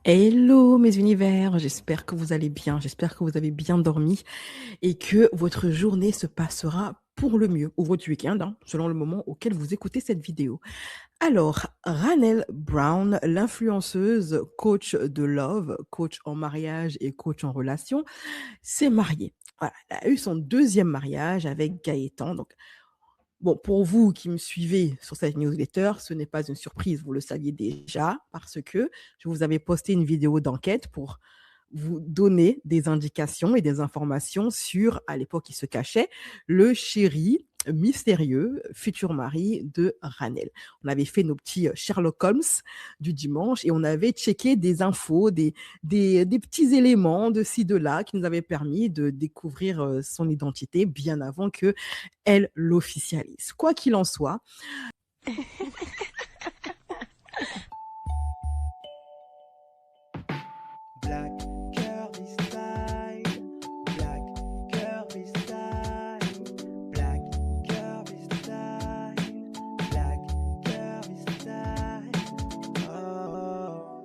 Hello mes univers, j'espère que vous allez bien, j'espère que vous avez bien dormi et que votre journée se passera pour le mieux, ou votre week-end, hein, selon le moment auquel vous écoutez cette vidéo. Alors, Ranel Brown, l'influenceuse, coach de love, coach en mariage et coach en relation, s'est mariée. Voilà, elle a eu son deuxième mariage avec Gaëtan. Donc, bon, pour vous qui me suivez sur cette newsletter, ce n'est pas une surprise, vous le saviez déjà, parce que je vous avais posté une vidéo d'enquête pour vous donner des indications et des informations sur, à l'époque, il se cachait, le chéri mystérieux, futur mari de Ranel. On avait fait nos petits Sherlock Holmes du dimanche et on avait checké des infos, des petits éléments de ci, de là qui nous avaient permis de découvrir son identité bien avant que elle l'officialise. Quoi qu'il en soit, Black curvy style, black curvy style, black curvy style, black curvy style. Oh.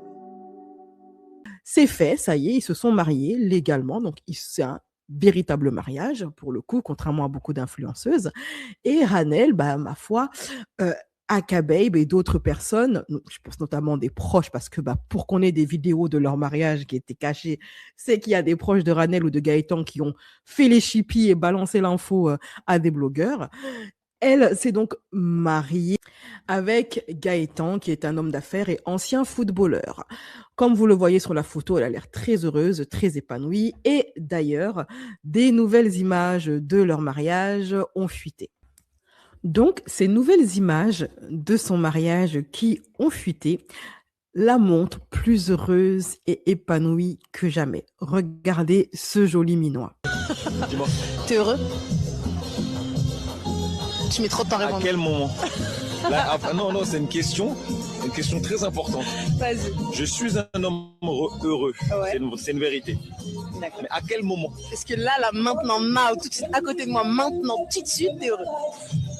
c'est fait, ça y est, ils se sont mariés légalement, donc c'est un véritable mariage pour le coup, contrairement à beaucoup d'influenceuses. Et Ranel, bah, ma foi, euh, Aka Babe et d'autres personnes, je pense notamment des proches, parce que bah, pour qu'on ait des vidéos de leur mariage qui étaient cachées, c'est qu'il y a des proches de Ranel ou de Gaëtan qui ont fait les chippies et balancé l'info à des blogueurs. Elle s'est donc mariée avec Gaëtan, qui est un homme d'affaires et ancien footballeur. Comme vous le voyez sur la photo, elle a l'air très heureuse, très épanouie. Et d'ailleurs, des nouvelles images de leur mariage ont fuité. Donc, ces nouvelles images de son mariage qui ont fuité la montrent plus heureuse et épanouie que jamais. Regardez ce joli minois. Dis-moi, T'es heureux? Tu mets trop de temps à à répondre. quel moment Là, non, c'est une question très importante. Vas-y. Je suis un homme heureux, Ouais. c'est une vérité. D'accord. Mais à quel moment Est-ce que là, maintenant, tout de suite, à côté de moi, maintenant, tout de suite, t'es heureux?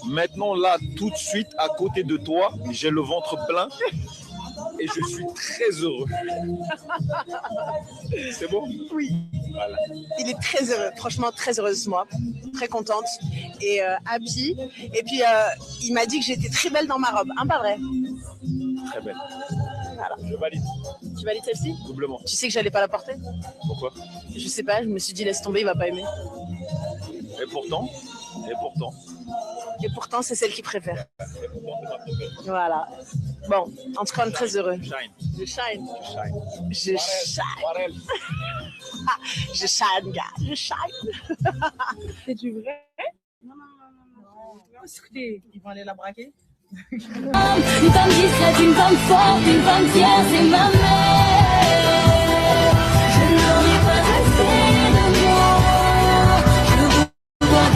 Maintenant, là, tout de suite, à côté de toi, j'ai le ventre plein et je suis très heureux. C'est bon? Oui. Voilà. Il est très heureux, franchement, très heureuse, moi. Très contente et happy. Et puis, il m'a dit que j'étais très belle dans ma robe. Hein, pas vrai? Très belle. Voilà. Je valide, Tu valides celle-ci? doublement. Tu sais que j'allais pas la porter? Pourquoi? Je sais pas, je me suis dit, laisse tomber, il va pas aimer. Et pourtant, Et pourtant, c'est celle qu'il préfère. et pourtant, c'est ma préférée. Voilà. Bon, en tout cas, on est très heureux. Shine, Je shine. shine. Je shine. Warel. Je shine, gars. Je shine. C'est du vrai? Non. Écoutez, ils vont aller la braquer. Une femme discrète, une femme forte, une femme fière, c'est ma mère. Je n'aurais pas assez de moi. Je vous vois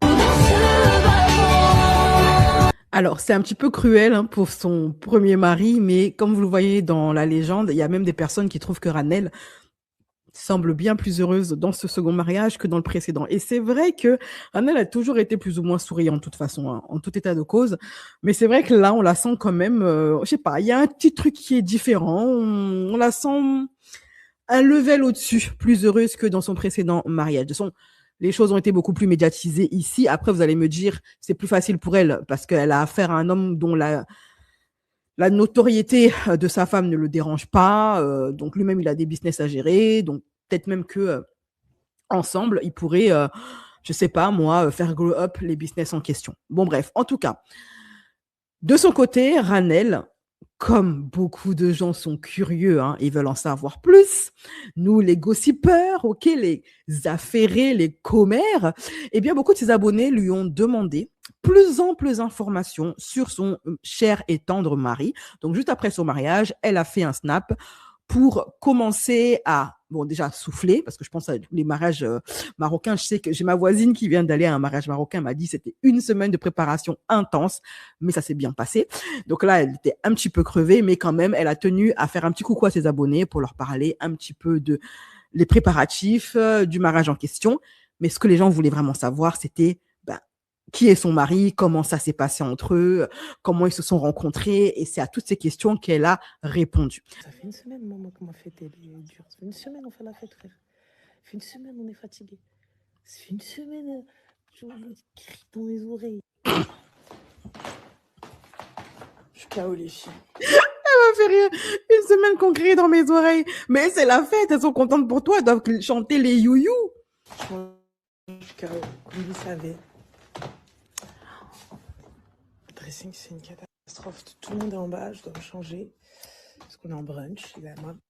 dans ce wagon. Alors, c'est un petit peu cruel hein, pour son premier mari, mais comme vous le voyez dans la légende, il y a même des personnes qui trouvent que Ranel semble bien plus heureuse dans ce second mariage que dans le précédent. Et c'est vrai que Ranel a toujours été plus ou moins souriante de toute façon, hein, en tout état de cause. Mais c'est vrai que là, on la sent quand même, je sais pas, il y a un petit truc qui est différent. On la sent un level au-dessus, plus heureuse que dans son précédent mariage. De son, les choses ont été beaucoup plus médiatisées ici. Après, vous allez me dire, c'est plus facile pour elle parce qu'elle a affaire à un homme dont la notoriété de sa femme ne le dérange pas. Donc lui-même, il a des business à gérer. Donc peut-être même que ensemble, ils pourraient, je sais pas moi, faire grow up les business en question. Bon bref, en tout cas, de son côté, Ranel, comme beaucoup de gens sont curieux, hein, ils veulent en savoir plus. Nous, les gossipeurs, ok, les affairés, les commères, eh bien, beaucoup de ses abonnés lui ont demandé plus amples informations sur son cher et tendre mari. Donc, juste après son mariage, elle a fait un snap pour commencer à, bon, déjà souffler, parce que je pense à les mariages marocains. Je sais que j'ai ma voisine qui vient d'aller à un mariage marocain, m'a dit que c'était une semaine de préparation intense, mais ça s'est bien passé. Donc là, elle était un petit peu crevée, mais quand même, elle a tenu à faire un petit coucou à ses abonnés pour leur parler un petit peu de les préparatifs du mariage en question. Mais ce que les gens voulaient vraiment savoir, c'était qui est son mari, comment ça s'est passé entre eux, comment ils se sont rencontrés, et c'est à toutes ces questions qu'elle a répondu. Ça fait une semaine, maman, qu'on m'a fêté les durs. Ça fait une semaine, on fait la fête, frère. Ça fait une semaine, on est fatigué. Ça fait une semaine, je crie dans mes oreilles. Je suis KO, les filles. Ça fait rire. Une semaine qu'on crie dans mes oreilles. Mais c'est la fête, elles sont contentes pour toi, elles doivent chanter les you-you. Franchement, je suis KO, comme vous savez. Le dressing, c'est une catastrophe. Tout le monde est en bas, je dois me changer. Parce qu'on est en brunch.